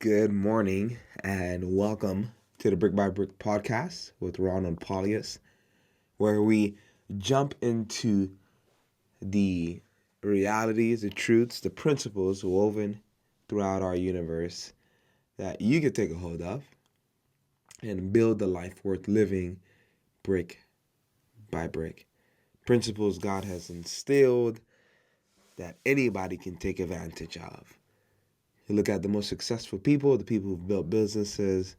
Good morning and welcome to the Brick by Brick podcast with Ronald Pauleus, where we jump into the realities, the truths, the principles woven throughout our universe that you can take a hold of and build the life worth living brick by brick. Principles God has instilled that anybody can take advantage of. You look at the most successful people, the people who've built businesses,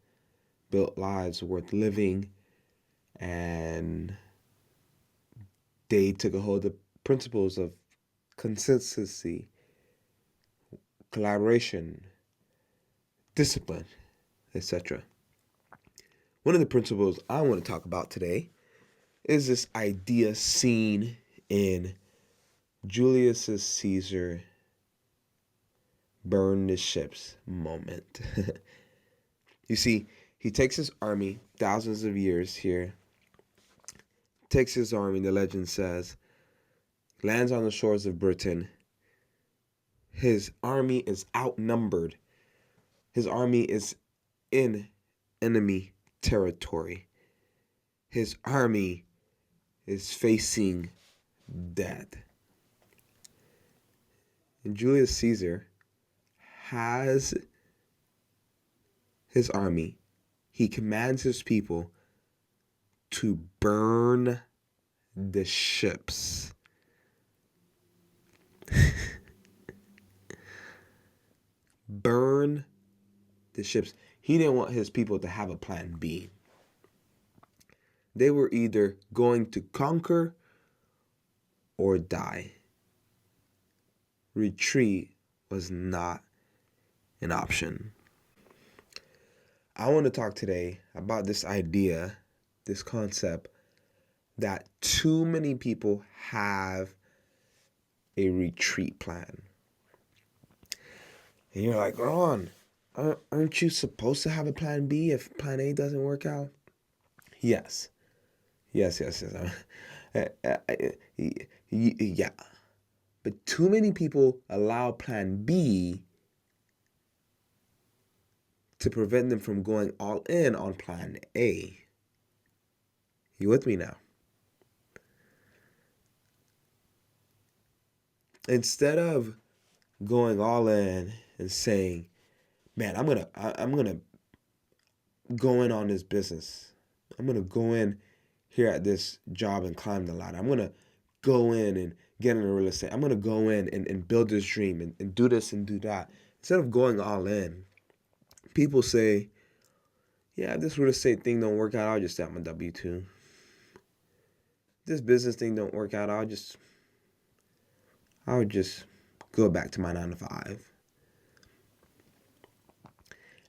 built lives worth living, and they took a hold of principles of consistency, collaboration, discipline, etc. One of the principles I want to talk about today is this idea seen in Julius Caesar burn the ships moment. You see, he takes his army, thousands of years here, takes his army, the legend says, lands on the shores of Britain. His army is outnumbered. His army is in enemy territory. His army is facing death. And Julius Caesar has his army. He commands his people to burn the ships. Burn the ships. He didn't want his people to have a plan B. They were either going to conquer or die. Retreat was not an option. I want to talk today about this idea, this concept that too many people have a retreat plan. And you're like, Ron, aren't you supposed to have a plan B if plan A doesn't work out? Yes. Yes. Yeah. But too many people allow plan B to prevent them from going all in on plan A. You with me now? Instead of going all in and saying, man, I'm gonna go in on this business. I'm gonna go in here at this job and climb the ladder. I'm gonna go in and get into real estate. I'm gonna go in and build this dream and do this and do that. Instead of going all in, people say, yeah, if this real estate thing don't work out, I'll just stay on my W-2. This business thing don't work out, I'll just go back to my 9 to 5.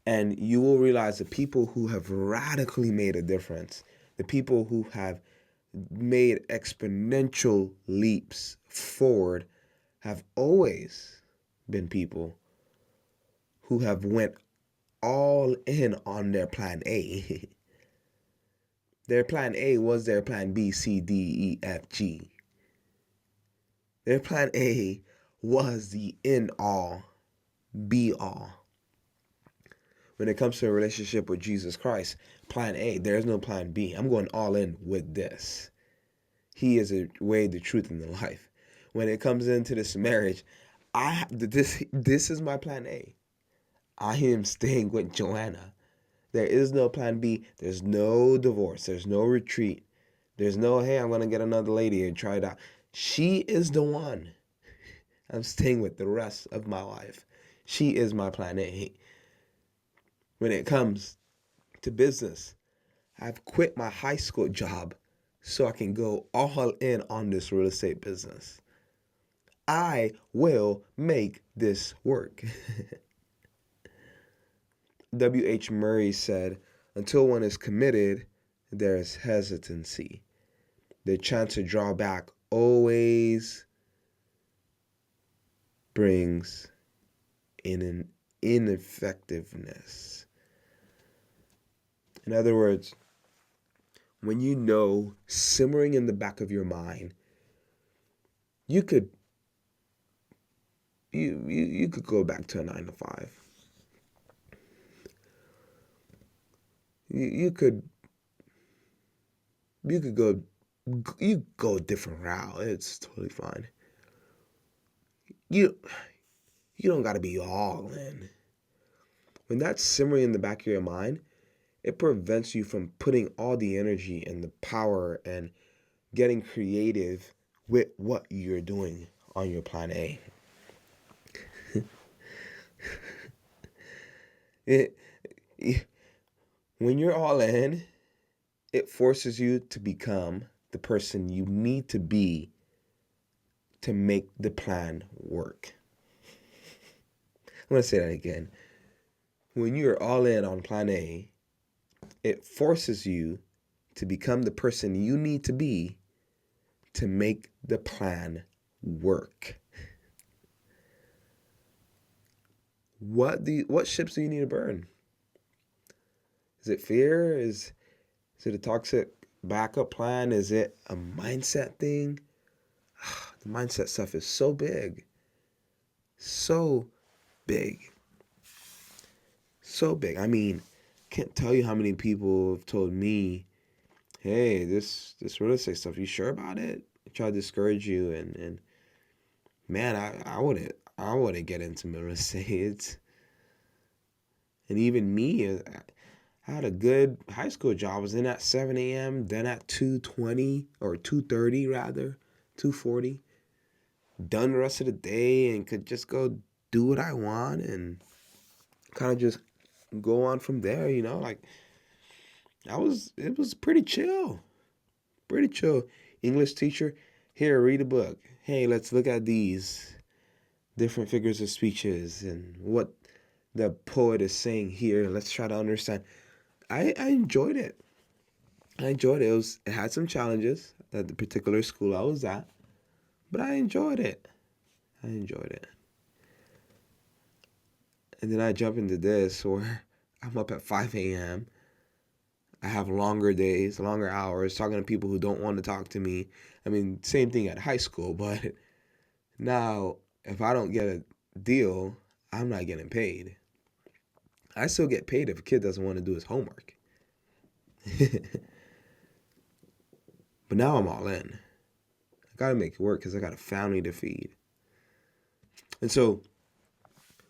And you will realize the people who have radically made a difference, the people who have made exponential leaps forward, have always been people who have went all in on their plan A. Their plan A was their plan B, C, D, E, F, G. Their plan A was the end all, be all. When it comes to a relationship with Jesus Christ, plan A, there's no plan B. I'm going all in with this. He is the way, the truth, and the life. When it comes into this marriage, this is my plan A. I am staying with Joanna. There is no plan B. There's no divorce. There's no retreat. There's no, hey, I'm going to get another lady and try it out. She is the one I'm staying with the rest of my life. She is my plan A. When it comes to business, I've quit my high school job so I can go all in on this real estate business. I will make this work. W.H. Murray said, until one is committed, there is hesitancy. The chance to draw back always brings in an ineffectiveness. In other words, when you know simmering in the back of your mind, you could go back to a 9 to 5. you could you could go you go a different route. It's totally fine. You you don't got to be all in. When that's simmering in the back of your mind, it prevents you from putting all the energy and the power and getting creative with what you're doing on your plan A. It, when you're all in, it forces you to become the person you need to be to make the plan work. I'm going to say that again. When you're all in on plan A, it forces you to become the person you need to be to make the plan work. What ships do you need to burn? Is it fear? Is it a toxic backup plan? Is it a mindset thing? The mindset stuff is so big. So big. So big. I mean, can't tell you how many people have told me, hey, this real estate stuff, you sure about it? Try to discourage you and man, I wouldn't get into real estate. And even me, I had a good high school job. I was in at 7 a.m., then at 2:20 or 2:30 rather, 2:40. Done the rest of the day and could just go do what I want and kind of just go on from there, like it was pretty chill. Pretty chill. English teacher, here, read a book. Hey, let's look at these different figures of speeches and what the poet is saying here. Let's try to understand. I enjoyed it. I enjoyed it. It had some challenges at the particular school I was at, but I enjoyed it. I enjoyed it. And then I jump into this where I'm up at 5 a.m. I have longer days, longer hours, talking to people who don't want to talk to me. I mean, same thing at high school, but now if I don't get a deal, I'm not getting paid. I still get paid if a kid doesn't want to do his homework. But now I'm all in. I gotta make it work because I got a family to feed. And so,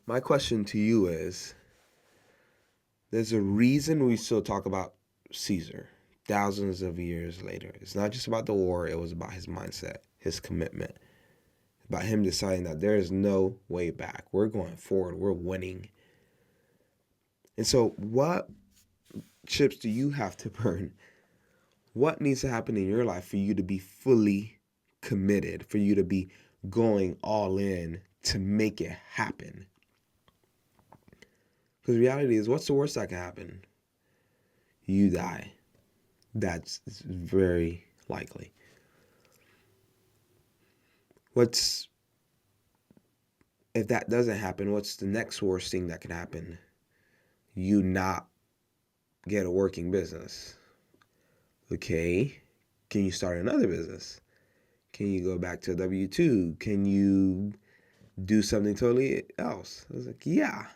my question to you is there's a reason we still talk about Caesar thousands of years later. It's not just about the war, it was about his mindset, his commitment, about him deciding that there is no way back. We're going forward, we're winning. And so, what chips do you have to burn? What needs to happen in your life for you to be fully committed, for you to be going all in to make it happen? Because reality is, what's the worst that can happen? You die. That's very likely. If that doesn't happen, what's the next worst thing that can happen? You not get a working business. Okay, can you start another business? Can you go back to W-2? Can you do something totally else? I was like, yeah.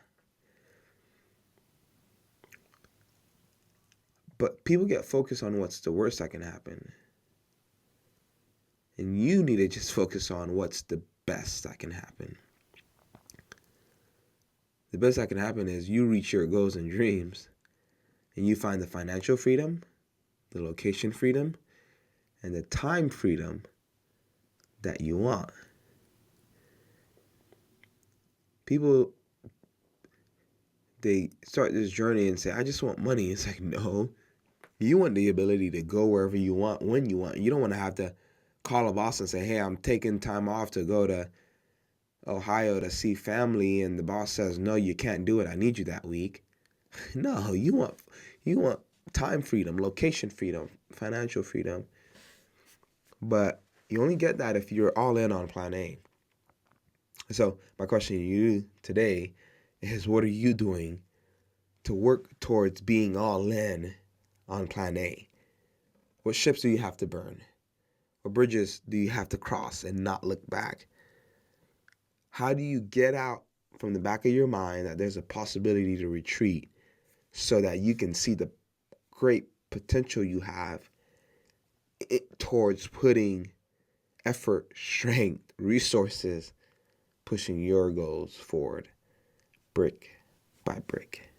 But people get focused on what's the worst that can happen. And you need to just focus on what's the best that can happen. The best that can happen is you reach your goals and dreams and you find the financial freedom, the location freedom, and the time freedom that you want. People, they start this journey and say, I just want money. It's like, no, you want the ability to go wherever you want, when you want. You don't want to have to call a boss and say, hey, I'm taking time off to go to Ohio to see family, and the boss says, no, you can't do it. I need you that week. No, you want time freedom, location freedom, financial freedom. But you only get that if you're all in on plan A. So my question to you today is, what are you doing to work towards being all in on plan A? What ships do you have to burn? What bridges do you have to cross and not look back? How do you get out from the back of your mind that there's a possibility to retreat so that you can see the great potential you have towards putting effort, strength, resources, pushing your goals forward brick by brick.